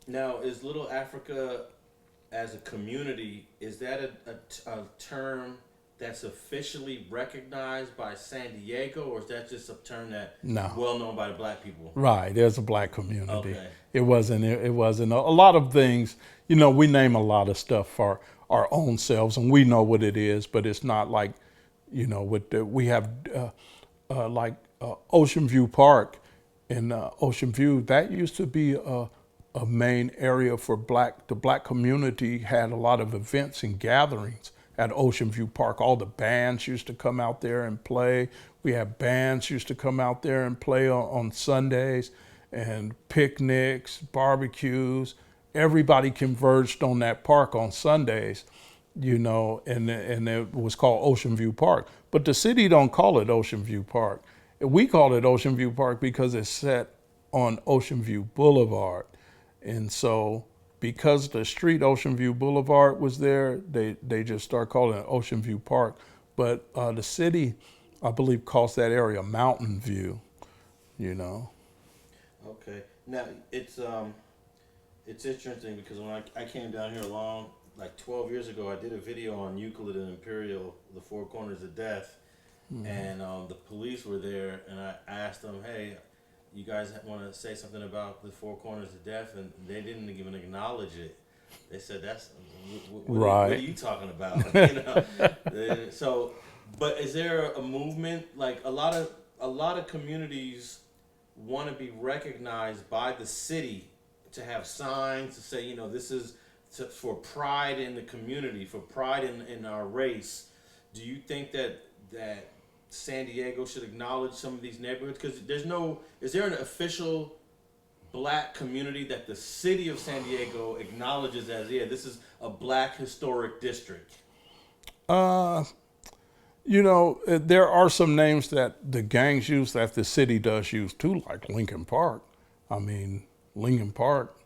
Now, is Little Africa as a community, is that a term that's officially recognized by San Diego, or is that just a term that No. well known by the black people? Right, there's a black community. Okay. It wasn't a lot of things. We name a lot of stuff for our own selves, and we know what it is. But it's not like, we have like Ocean View Park in Ocean View. That used to be a main area for black. The black community had a lot of events and gatherings at Ocean View Park. All the bands used to come out there and play. We had bands used to come out there and play on Sundays, and picnics, barbecues. Everybody converged on that park on Sundays, and it was called Ocean View Park. But the city don't call it Ocean View Park. We call it Ocean View Park because it's set on Ocean View Boulevard. And so because the street Ocean View Boulevard was there, they just start calling it Ocean View Park. But the city, I believe, calls that area Mountain View, you know. Okay. Now it's interesting because when I came down here along like 12 years ago, I did a video on Euclid and Imperial, the Four Corners of Death, and the police were there, and I asked them, "Hey, you guys want to say something about the Four Corners of Death?" And they didn't even acknowledge it. They said, "That's what are Right. you talking about?" So, but is there a movement like a lot of communities want to be recognized by the city to have signs to say, this is for pride in the community, for pride in our race. Do you think that San Diego should acknowledge some of these neighborhoods? Because is there an official black community that the city of San Diego acknowledges as, yeah, this is a black historic district? Uh, there are some names that the gangs use that the city does use too, like Lincoln Park. I mean, Lincoln Park,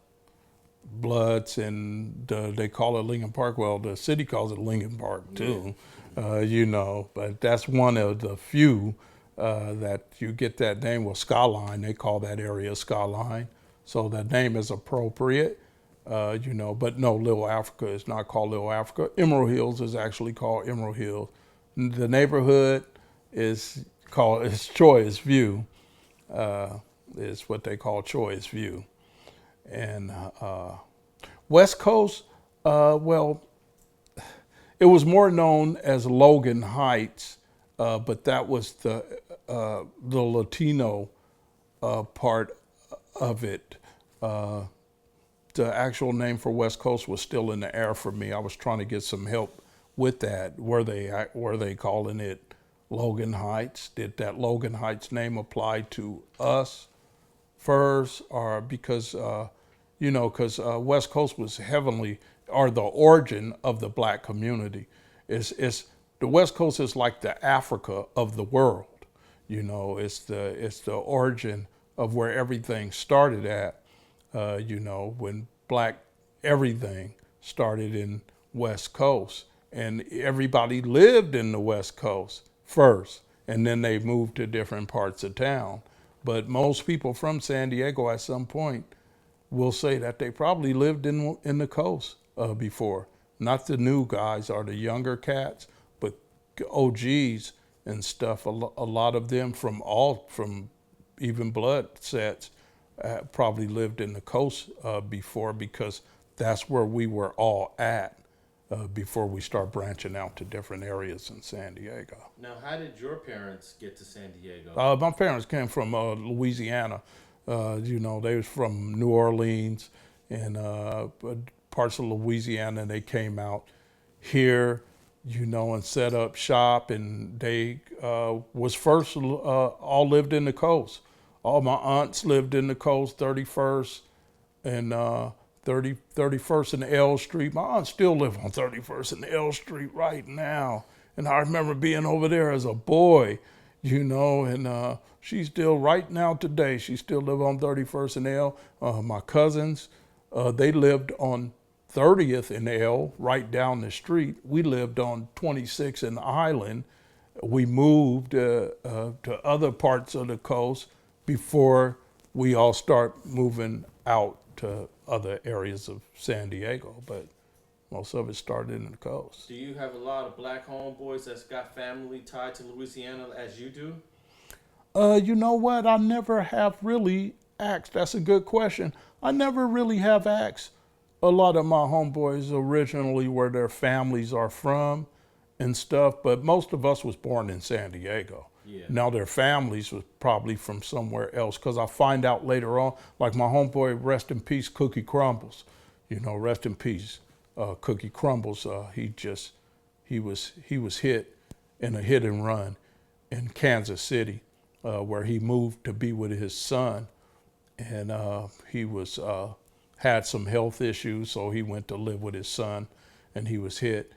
Bloods, and they call it Lincoln Park. Well, the city calls it Lincoln Park too, but that's one of the few that you get that name. Well, Skyline, they call that area Skyline. So that name is appropriate. But no, Lil Africa is not called Lil Africa. Emerald Hills is actually called Emerald Hills. The neighborhood is Choice View, is what they call Choice View. And West Coast, well, it was more known as Logan Heights, but that was the Latino part of it. The actual name for West Coast was still in the air for me. I was trying to get some help with that. Were they calling it Logan Heights? Did that Logan Heights name apply to us first, or because West Coast was heavily, or the origin of the black community is the West Coast is like the Africa of the world. It's the origin of where everything started at. When black everything started in West Coast, and everybody lived in the West Coast first, and then they moved to different parts of town. But most people from San Diego at some point will say that they probably lived in the coast before. Not the new guys or the younger cats, but OGs and stuff. A lot of them from even blood sets probably lived in the coast before, because that's where we were all at before we start branching out to different areas in San Diego. Now, how did your parents get to San Diego? My parents came from Louisiana. They was from New Orleans and parts of Louisiana, and they came out here, and set up shop, and they was first all lived in the coast. All my aunts lived in the coast, 31st and 31st and L Street. My aunts still live on 31st and L Street right now. And I remember being over there as a boy, and she's still right now today. She still live on 31st and L. My cousins, they lived on 30th and L, right down the street. We lived on 26th and Island. We moved to other parts of the coast before we all start moving out to other areas of San Diego, but most of it started in the coast. Do you have a lot of black homeboys that's got family tied to Louisiana as you do? You know what? I never have really asked. That's a good question. I never really have asked a lot of my homeboys originally where their families are from and stuff, but most of us was born in San Diego. Yeah. Now their families was probably from somewhere else, because I find out later on, like my homeboy, rest in peace, Cookie Crumbles, rest in peace, Cookie Crumbles. He was hit in a hit and run in Kansas City, where he moved to be with his son, and he was had some health issues, so he went to live with his son, and he was hit,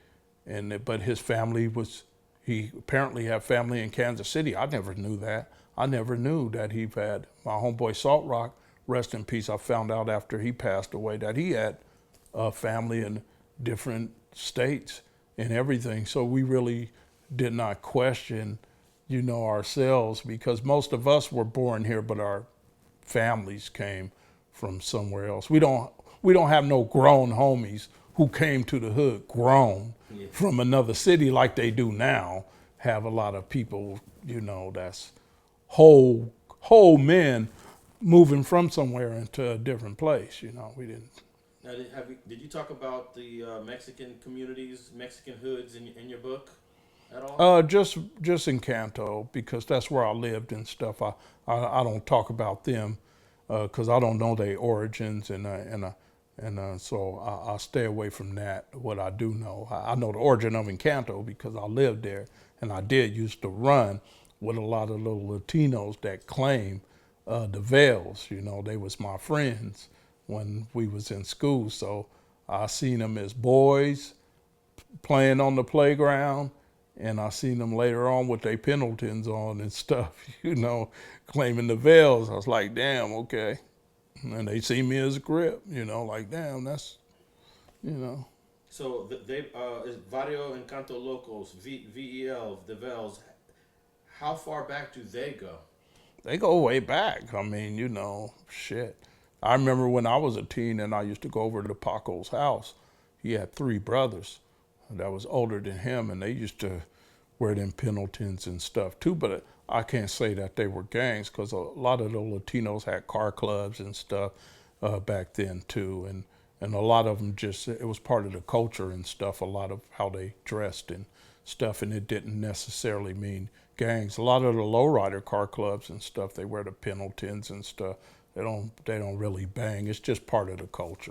but his family was. He apparently had family in Kansas City. I never knew that. I never knew that he had, my homeboy Salt Rock, rest in peace. I found out after he passed away that he had family in different states and everything. So we really did not question, ourselves, because most of us were born here, but our families came from somewhere else. We don't have no grown homies who came to the hood grown from another city like they do now. Have a lot of people, that's whole men moving from somewhere into a different place. We didn't. Now, did you talk about the Mexican communities, Mexican hoods in your book at all? Just Encanto, because that's where I lived and stuff. I don't talk about them because I don't know their origins, and so I stay away from that. What I do know, I know the origin of Encanto because I lived there, and I did used to run with a lot of little Latinos that claim the Vales. They was my friends when we was in school, so I seen them as boys playing on the playground, and I seen them later on with their Pendletons on and stuff, claiming the Vales. I was like, damn, okay. And they see me as a Crip, like, damn, that's, So they is Vario Encanto Locos, VEL, the Vels. How far back do they go? They go way back. I mean, shit. I remember when I was a teen and I used to go over to Paco's house. He had 3 brothers that was older than him, and they used to wear them Pendletons and stuff too. But I can't say that they were gangs, because a lot of the Latinos had car clubs and stuff back then too, and a lot of them it was part of the culture and stuff. A lot of how they dressed and stuff, and it didn't necessarily mean gangs. A lot of the lowrider car clubs and stuff, they wear the Pendletons and stuff. They don't really bang. It's just part of the culture.